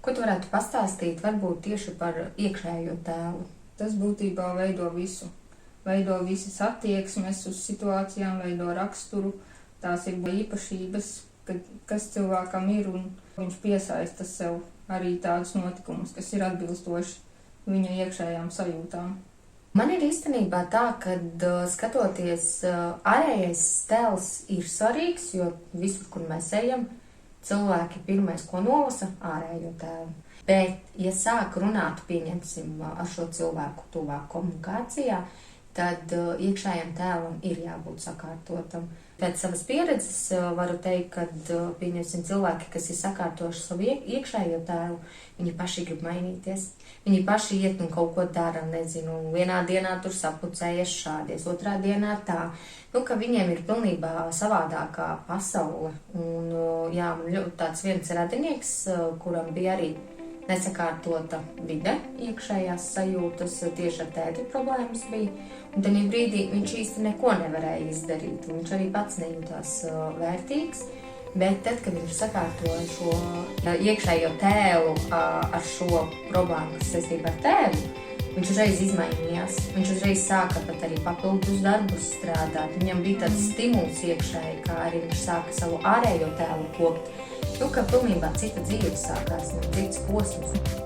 Ko tu varētu pastāstīt varbūt tieši par iekšējo tēlu? Tas būtībā veido visu. Veido visas attieksmes uz situācijām, veido raksturu. Tās ir īpašības, kas cilvēkam ir, un viņš piesaista sev arī tādus notikumus, kas ir atbilstoši viņa iekšējām sajūtām. Man ir īstenībā tā, ka skatoties, ārējais tēls ir svarīgs, jo visur, kur mēs ejam, cilvēki pirmais, ko nolasa, ārējo tēlu. Bet, ja sāk runāt, pieņemsim, ar šo cilvēku tuvāk komunikācijā, tad iekšējam tēlam ir jābūt sakārtotam. Pēc savas pieredzes varu teikt, ka, pieņemsim, cilvēki, kas ir sakārtojuši savu iekšējo tēlu, viņi paši grib mainīties. Viņi paši iet un kaut ko dara, nezinu, vienā dienā tur sapucējies šādies, otrā dienā tā. Ka viņiem ir pilnībā savādākā pasaule. Un, jā, man tāds viens radinieks, kuram bija arī nesakārtota vide, iekšējās sajūtas, tieši ar tēti problēmas bija. Un tajā brīdī viņš īsti neko nevarēja izdarīt. Viņš arī pats nejūtās vērtīgs. Bet tad, kad viņš sakārtoja šo iekšējo tēlu ar šo problēmu, kas saistībā ar tēvu, viņš uzreiz izmainījās. Viņš uzreiz sāka pat arī papildus darbus strādāt. Viņam bija tāds stimuls iekšēji, kā arī viņš sāka savu ārējo tēlu kopt. Ka pilnībā cita dzīve sākās, cits posms.